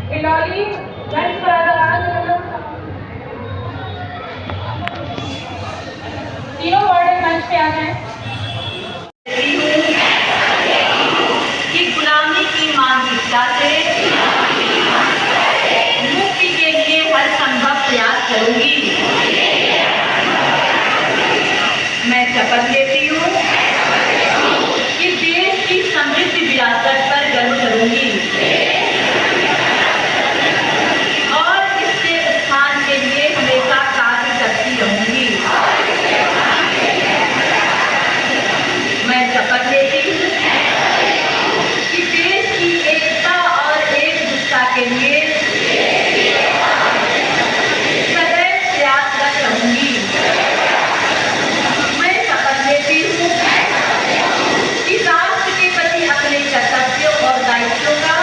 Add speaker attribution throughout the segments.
Speaker 1: इलाली मंच पर तीनों वार्ड मंच पे आ जाएं।
Speaker 2: कि गुलामी की मानसिकता से मुक्ति के लिए हर संभव प्रयास करूंगी। मैं शपथ लेती हूँ कि देश की समृद्ध विरासत पर गर्व करूंगी और इसके उत्थान के लिए हमेशा कार्य करती रहूंगी। मैं शपथ लेती हूँ कि देश की एकता और एकजुटता के लिए सदैव प्रयासरत रहूंगी। मैं शपथ लेती हूँ कि राष्ट्र के प्रति अपने कर्तव्यों और दायित्वों का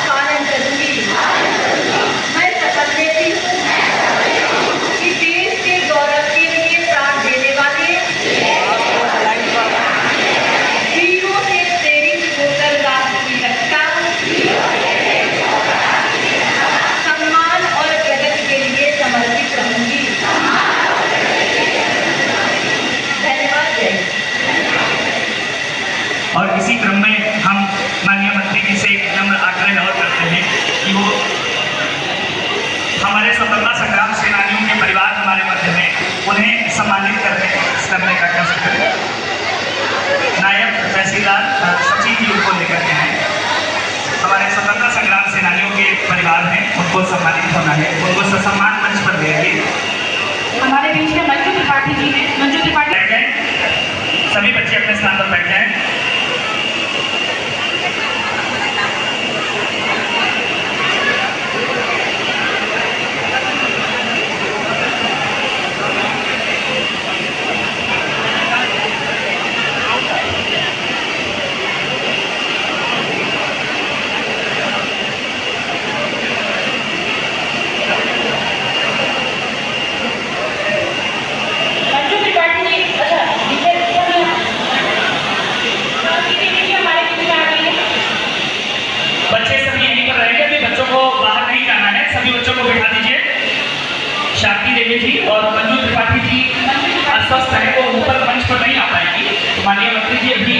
Speaker 2: पालन करूंगी। मैं शपथ लेती हूँ कि देश के गौरव के लिए प्राण देने वाले वीरों से प्रेरित होकर राष्ट्र की रक्षा, सम्मान और प्रगति के लिए समर्पित रहूंगी। धन्यवाद। जय हिंद।
Speaker 3: और इसी क्रम में हम माननीय मंत्री जी से एक नम्र आग्रह और करते हैं कि वो हमारे स्वतंत्रता संग्राम सेनानियों के परिवार हमारे मध्य में, उन्हें सम्मानित करने का कष्ट करें। नायब तहसीलदार सचिव जी उनको लेकर के आए। हमारे स्वतंत्रता संग्राम सेनानियों के परिवार हैं, उनको सम्मानित होना है, उनको ससम्मान मंच पर देंगे।
Speaker 1: हमारे बीच में मंजू त्रिपाठी जी हैं। मंजू त्रिपाठी
Speaker 3: बैठ जाएं, सभी बच्चे अपने स्थान पर बैठ जाएं।
Speaker 1: मंजू त्रिपाठी जी, अच्छा नीचे हमारे बीच में आ गई है।
Speaker 3: बच्चे सभी यहीं पर रहेंगे, अभी बच्चों को बाहर नहीं जाना है, सभी बच्चों को बिठा दीजिए। शांति देवी जी और मंजू त्रिपाठी जी अस्वस्थ हैं, वो ऊपर मंच पर नहीं आ पाएंगी। तो माननीय मंत्री जी अभी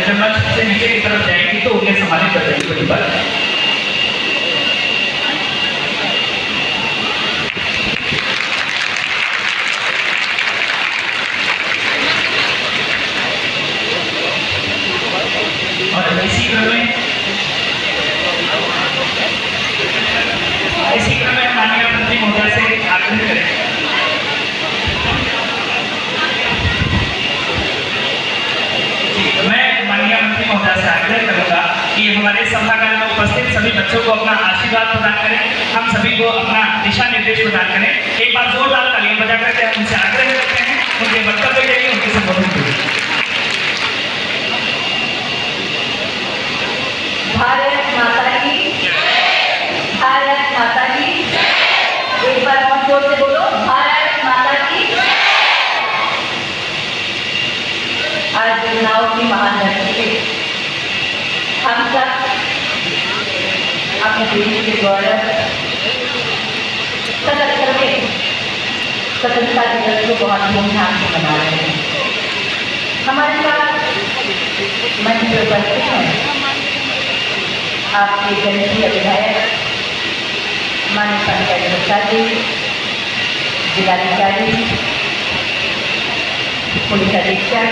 Speaker 3: जब मंच से नीचे की तरफ जाएंगी तो उन्हें सम्मानित कर देंगे वहीं पर। और इसी क्रम में माननीय मंत्री महोदय से आग्रह करें मैं माननीय मंत्री महोदय से आग्रह करूंगा कि हमारे सभागार में उपस्थित सभी बच्चों को अपना आशीर्वाद प्रदान करें, हम सभी को अपना दिशा निर्देश प्रदान करें। एक बार जोरदार तालियां बजा करके हम उनसे आग्रह करते हैं, उनके वक्तव्य के लिए उनके संबोधन के लिए।
Speaker 2: भारत माता की, भारत माता की। एक बार बहुत जोर से बोलो, भारत माता की। आज चुनाव की महान धरती पे हम सब अपने देश के गौरव 77वें स्वतंत्रता दिवस को बहुत धूमधाम से मना रहे हैं। हमारे साथ मंच पर उपस्थित हैं आपके जनप्रिय विधायक माननीय पंकज गुप्ता जी, जिलाधिकारी, पुलिस अधीक्षक,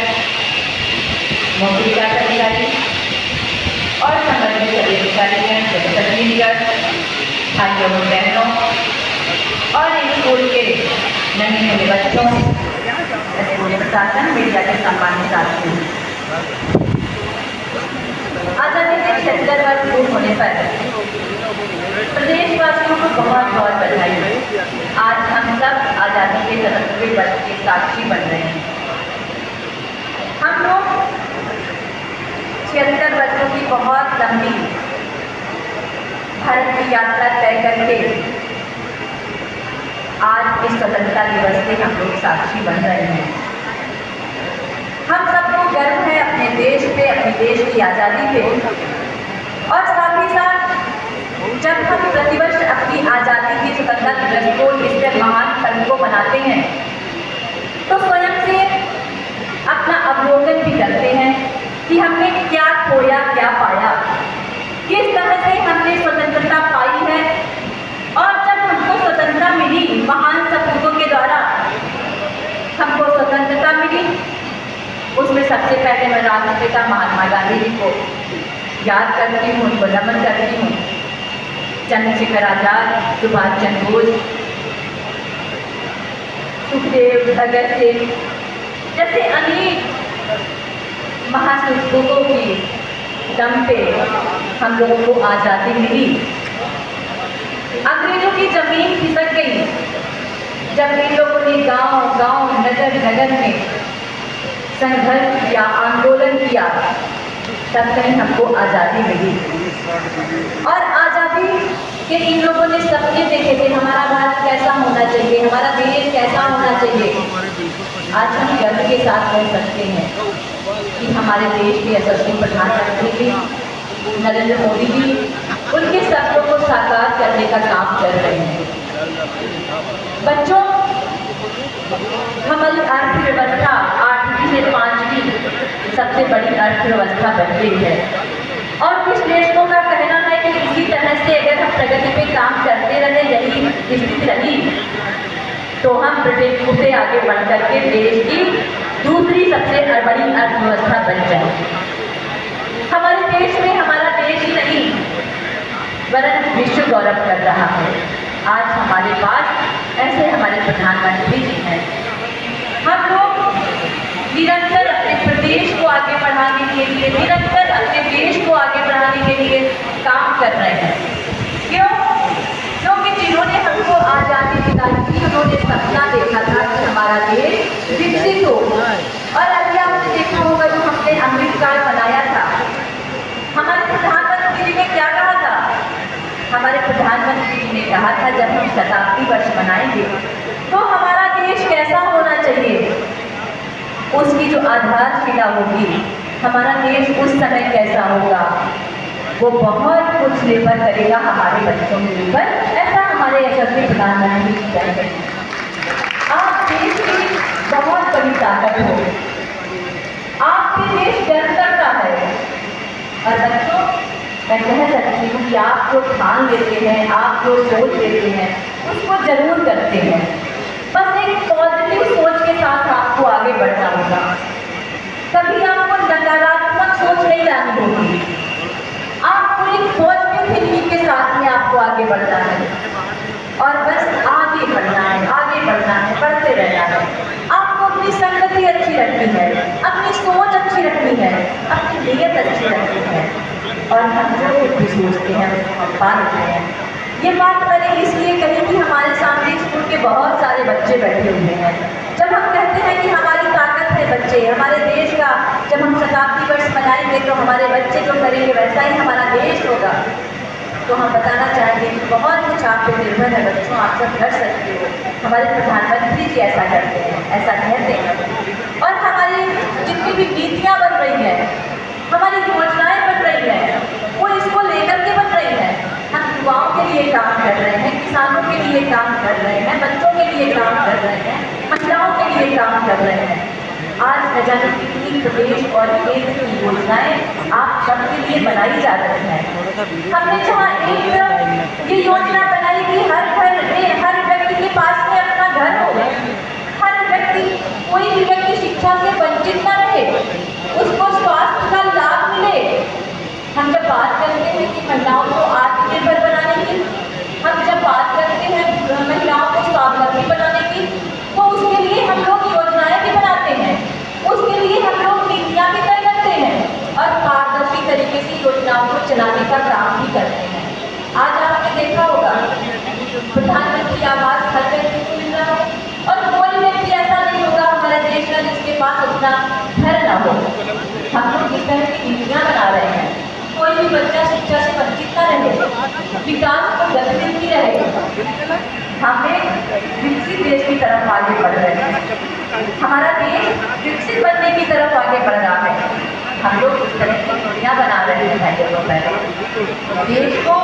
Speaker 2: मुख्य विकास अधिकारी और संबंधित सभी अधिकारियों, छत्तीसगढ़, भाइयों बहनों और स्कूल के नन्हे मुन्ने बच्चों, स्कूल प्रशासन, मीडिया के सम्मानित साथियों। आज़ादी के 76 वर्ष पूर्ण होने पर प्रदेशवासियों को बहुत बहुत बधाई। आज हम सब आज़ादी के 77वें वर्ष के साक्षी बन रहे हैं। हम लोग 76 वर्षों की बहुत लंबी भारत की यात्रा तय करके आज इस स्वतंत्रता दिवस के हम लोग साक्षी बन रहे हैं। हम सबको गर्व है अपने देश पे, अपने देश की आज़ादी पे और जब हम प्रतिवर्ष अपनी आज़ादी की स्वतंत्रता दिवस को इस महान पर्व को मनाते हैं तो स्वयं से अपना अवलोकन भी करते हैं कि हमने क्या खोया क्या पाया, किस तरह से हमने स्वतंत्रता पाई है। और जब हमको स्वतंत्रता मिली महान सपूतों के द्वारा हमको स्वतंत्रता मिली, उसमें सबसे पहले मैं राष्ट्रपिता महात्मा गांधी जी को याद करती हूँ, उनको नमन करती हूँ। चंद्रशेखर आजाद, सुभाष चंद्र बोस, सुखदेव, भगत सिंह जैसे अनेक महासपूतों की दम पे हम लोगों को आज़ादी मिली। अंग्रेजों की जमीन खिसक गई जब इन लोगों ने गांव गांव नगर नगर में संघर्ष किया, आंदोलन किया, तब कहीं हमको आज़ादी मिली। और आज़ादी के इन लोगों ने सपने देखे थे, हमारा भारत कैसा होना चाहिए, हमारा देश कैसा होना चाहिए। आज हम गर्व के साथ कह सकते हैं कि हमारे देश के यशस्वी प्रधानमंत्री जी नरेंद्र मोदी जी उनके सपनों को साकार करने का काम कर रहे हैं। बच्चों, हमारी अर्थव्यवस्था 8वीं से 5वीं सबसे बड़ी अर्थव्यवस्था बन गई है और कुछ देशों का कहना है कि इसी तरह से अगर हम प्रगति पे काम करते रहे, यही स्थिति रही, तो हम ब्रिटेन से आगे बढ़ करके देश की दूसरी सबसे बड़ी अर्थव्यवस्था बन जाएगी। हमारे देश में हमारा देश ही नहीं वरन विश्व गौरव कर रहा है। आज हमारे पास ऐसे हमारे प्रधानमंत्री जी हैं। हम लोग निरंतर अपने प्रदेश को आगे बढ़ाने के लिए, निरंतर अपने देश को आगे बढ़ाने के लिए काम कर रहे हैं। क्यों? क्योंकि जिन्होंने हमको आज़ादी दिलाई थी, उन्होंने सपना देखा था कि हमारा देश विकसित हो। और अभी आपने देखा होगा जो हमने अमृतकाल बनाया था, हमारे प्रधानमंत्री जी ने क्या कहा था? हमारे प्रधानमंत्री जी ने कहा था जब हम शताब्दी वर्ष मनाएंगे तो हमारा देश कैसा होना चाहिए, उसकी जो आधारशिला होगी, हमारा देश उस समय कैसा होगा, वो बहुत कुछ निर्भर करेगा हमारे बच्चों के ऊपर। ऐसा हमारे यशस्वी प्रधानमंत्री जी कहते हैं। आप देश की बहुत बड़ी ताकत हो, आपके देश जन्म करता है। और बच्चों, मैं कह सकती हूँ कि आप जो ठान लेते हैं, आप जो सोच लेते हैं, उसको जरूर करते हैं। बस एक पॉजिटिव सोच के साथ आपको आगे बढ़ना होगा। कभी आपको नकारात्मक सोच नहीं लानी होगी, आपको एक पॉजिटिव थिंकिंग के साथ में आपको आगे बढ़ना है और बस आगे बढ़ना है, आगे बढ़ना है, बढ़ते रहना है। आपको अपनी संगति अच्छी रखनी है, अपनी सोच अच्छी रखनी है, अपनी नीयत अच्छी रखनी है और हम जो कुछ भी सोचते हैं उसको हम पा लेते हैं। ये बात मैंने इसलिए कही कि हमारे सामने स्कूल के बहुत सारे बच्चे बैठे हुए हैं। जब हम कहते हैं कि हमारी ताकत है बच्चे, हमारे देश का जब हम शताब्दी वर्ष मनाएंगे तो हमारे बच्चे जो करेंगे वैसा ही हमारा देश होगा, तो हम बताना चाहेंगे कि बहुत कुछ आप पे निर्भर है बच्चों, आप सब कर सकते हो। हमारे प्रधानमंत्री जी ऐसा करते हैं, ऐसा कहते हैं। और हमारी जितनी भी नीतियाँ बन रही हैं, हमारी योजनाएं बन रही हैं, वो इसको लेकर के बन रही हैं। हम युवाओं के लिए काम कर रहे हैं, किसानों के लिए काम कर रहे हैं, बच्चों के लिए काम कर रहे हैं, महिलाओं के लिए काम कर रहे हैं। आज न जाने कितनी प्रदेश और केंद्र की योजनाएं आप सबके लिए बनाई जा रही हैं। हमने जहाँ एक ये योजना बनाई कि हर घर में, हर व्यक्ति के पास में अपना घर हो, हर व्यक्ति, कोई भी व्यक्ति शिक्षा से वंचित न रहे, उसको स्वास्थ्य का लाभ मिले। हम जब बात करते हैं कि महिलाओं को आत्मनिर्भर बनाने की, हम जब बात करते हैं महिलाओं को स्वावलंबी बनाने की, तो उसके लिए हम लोग योजनाएं भी बनाते हैं, उसके लिए हम लोग नीतियाँ भी तय करते हैं और पारदर्शी तरीके से योजनाओं को चलाने का काम भी करते हैं। आज आपने देखा होगा प्रधानमंत्री आवास हर व्यक्ति को मिल रहा है और कोई व्यक्ति ऐसा नहीं होगा हमारे देश का जिसके पास अपना घर ना हो। हम लोग इस तरह की नीतियाँ बना रहे हैं, कोई भी बच्चा शिक्षा से वंचित न रहे, विकास को गति मिलती रहे। हमें विकसित देश की तरफ आगे बढ़ रहे हैं, हमारा देश विकसित बनने की तरफ आगे बढ़ रहा है। हम लोग इस तरह की नीतियाँ बना रहे हैं। पहले देश को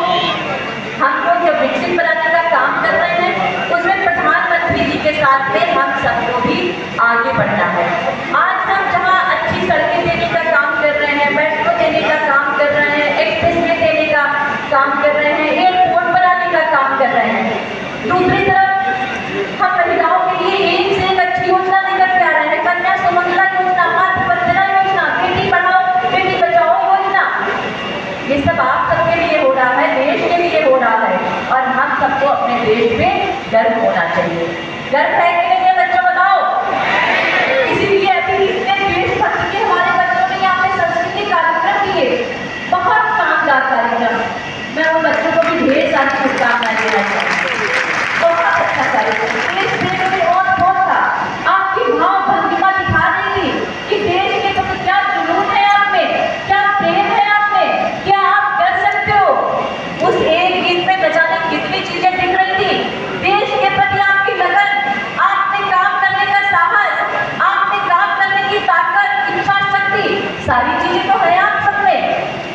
Speaker 2: सारी चीजें तो है आप सब में,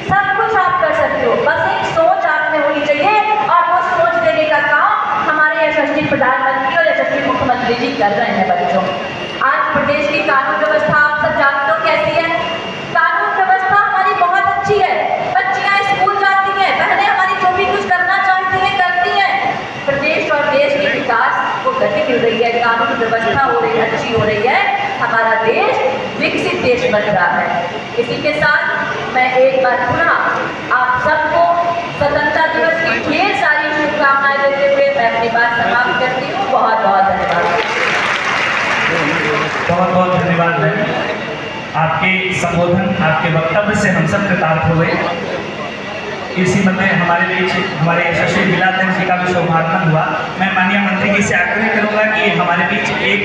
Speaker 2: सब कुछ आप कर सकते हो, बस एक सोच आप में होनी चाहिए और वो सोच देने का काम हमारे यशस्वी प्रधानमंत्री और यशस्वी मुख्यमंत्री जी कर रहे हैं। बच्चों, आज प्रदेश की कानून व्यवस्था आप सब जानते हो कैसी है। कानून व्यवस्था हमारी बहुत अच्छी है, बच्चियां स्कूल जाती हैं, बहनें हमारी जो भी कुछ करना चाहती हैं करती हैं। प्रदेश और देश के विकास को गति मिल रही है, कानून व्यवस्था हो रही है, अच्छी हो रही है, हमारा देश विकसित देश बन रहा है। इसी के साथ मैं एक बार पुनः आप सबको स्वतंत्रता दिवस की ढेर सारी शुभकामनाएं देते हुए मैं अपनी बात समाप्त करती हूँ। बहुत बहुत धन्यवाद।
Speaker 3: बहुत बहुत धन्यवाद बहन, आपके संबोधन, आपके वक्तव्य से हम सब कृतार्थ हो गए। इसी मध्य हमारे बीच हमारे यशस्वी विलायत जी का भी सौभाग्य हुआ। मैं माननीय मंत्री जी से आग्रह करूंगा कि हमारे बीच एक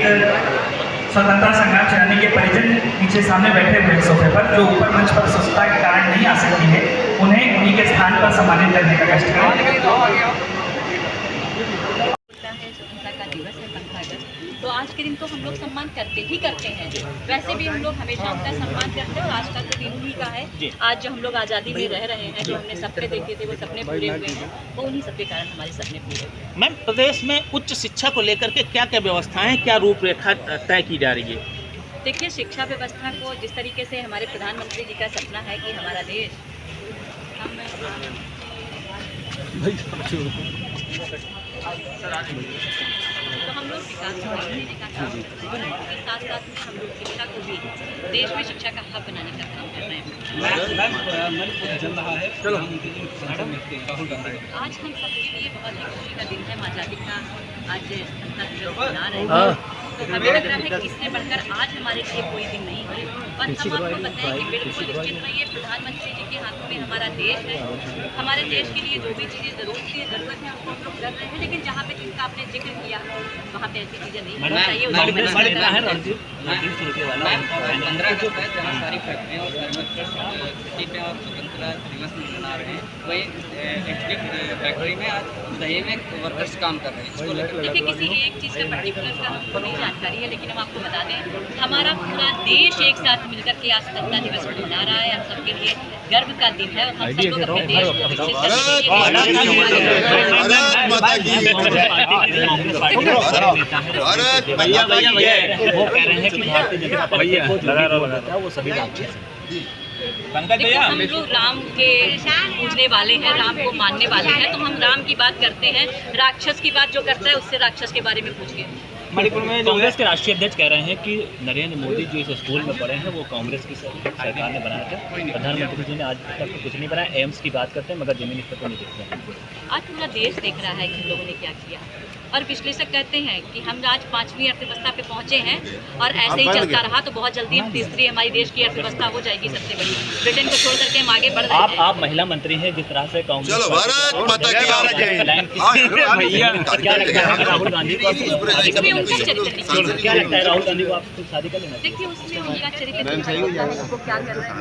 Speaker 3: स्वतंत्रता संग्राम सेनानी के परिजन पीछे सामने बैठे हुए हैं सोफे पर, जो ऊपर मंच पर सुस्तता के कारण नहीं आ सकती है, उन्हें उन्हीं के स्थान पर सम्मानित करने का कष्ट करें।
Speaker 4: स्वतंत्रता का दिवस है 15 अगस्त, तो आज के दिन तो हम लोग सम्मान करते ही करते हैं। वैसे भी हम लोग हमेशा उनका सम्मान करते हैं और आज का तो दिन उन्हीं का है। आज जो हम लोग आज़ादी में रह रहे हैं, जो हमने सपने देखे थे वो सपने पूरे हुए हैं, वो उन्हीं सबके कारण हमारे सपने पूरे हुए।
Speaker 5: मैम, प्रदेश में उच्च शिक्षा को लेकर के क्या क्या व्यवस्थाएं, क्या रूपरेखा तय की जा रही है?
Speaker 4: देखिए, शिक्षा व्यवस्था को जिस तरीके से हमारे प्रधानमंत्री जी का सपना है कि हमारा देश तो हम लोग विकास को बढ़ावा देने का काम कर रहे हैं, इसके साथ साथ में हम लोग शिक्षा को भी देश में शिक्षा का हब बनाने का काम कर रहे हैं। आज हम सबके लिए बहुत ही खुशी का दिन है, आज़ादी का आज स्वतंत्रता दिवस मना रहे हैं। तो हमें लग रहा है कि इससे बढ़कर आज हमारे लिए कोई दिन नहीं है। और हम आपको बताएं कि बिल्कुल निश्चित रहिए, प्रधानमंत्री जी के हाथों में हमारा देश है। हमारे देश के लिए जो भी चीज़ें ज़रूरत है उसको हम लोग कर रहे हैं, लेकिन जहाँ पे जिनका आपने जिक्र किया वहाँ पे ऐसी चीज़ें नहीं होनी चाहिए।
Speaker 6: 15 अगस्त है जहाँ सारी फैक्ट्रियाँ और सिटी में और स्वतंत्रता दिवस मना रहे हैं, वही एचडी फैक्ट्री में आज दही में वर्कर्स काम कर रहे हैं। इसको लेकर
Speaker 4: देखिए, किसी एक चीज़ का पर्टिकुलर का हमको नहीं जानकारी है, लेकिन हम आपको बता दें हमारा पूरा देश एक साथ मिलकर के आज स्वतंत्रता दिवस को मना रहा है। हम सबके लिए गर्व का दिन है और हम सब लोग अपने देश को विकसित करने के लिए
Speaker 5: वो कह रहे हैं कि भारतीय जनता पार्टी वो सभी राक्षस
Speaker 4: देखो, हम लोग राम के पूजने वाले हैं, राम को मानने वाले हैं, तो हम राम की बात करते हैं। राक्षस की बात जो करता है उससे राक्षस के बारे में पूछिए।
Speaker 5: मणिपुर में कांग्रेस के राष्ट्रीय अध्यक्ष कह रहे हैं कि नरेंद्र मोदी जो इस स्कूल में पढ़े हैं वो कांग्रेस की सरकार ने बनाया था, प्रधानमंत्री जी ने आज तक कुछ नहीं बनाया। एम्स की बात करते हैं मगर जमीनी स्तर पर नहीं दिखते हैं।
Speaker 4: आज पूरा देश देख रहा है कि लोगों ने क्या किया, और विश्लेषक कहते हैं कि हम आज 5वीं अर्थव्यवस्था पे पहुंचे हैं और ऐसे ही चलता रहा तो बहुत जल्दी हम तीसरी हमारी देश की अर्थव्यवस्था हो जाएगी सबसे बड़ी। ब्रिटेन को छोड़ करके हम आगे बढ़ रहे हैं।
Speaker 5: आप महिला मंत्री हैं, जिस तरह से कांग्रेस क्या लगता है राहुल गांधी को
Speaker 4: इसमें उनका चरित्र
Speaker 5: क्या लगता है राहुल गांधी को आपको शादी कर लेना?
Speaker 4: देखिए, उसमें उनका चरित्र दिखाई देता है वो क्या कर रहे हैं।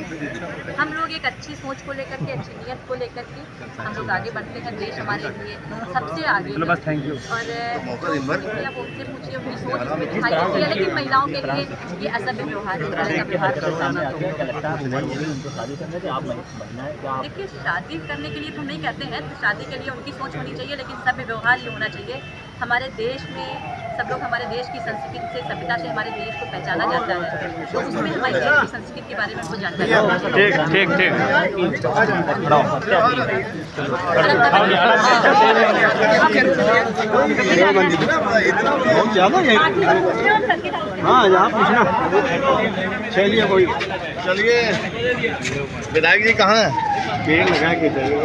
Speaker 4: हम लोग एक अच्छी सोच को लेकर के, अच्छी नीयत को लेकर के हम लोग आगे बढ़ते हैं। देश हमारे लिए सबसे आगे है।
Speaker 5: Thank you.
Speaker 4: और आप उनसे पूछिए, उनकी सोच उसमें दिखाई देती है, लेकिन महिलाओं के लिए ये असभ्य व्यवहार है। देखिए, शादी करने के लिए तो हम नहीं कहते हैं, तो शादी के लिए उनकी सोच होनी चाहिए, लेकिन सभ्य व्यवहार ये होना चाहिए। हमारे देश में सब लोग हमारे देश की संस्कृति से, सभ्यता से हमारे देश को पहचाना जाता है, तो उसमें हमारे देश की संस्कृति के बारे में हमको जानकारी
Speaker 7: बहुत ज़्यादा है। हाँ, यहाँ पूछना। चलिए कोई, चलिए विधायक जी कहाँ है? पेड़ लगा के चलिए।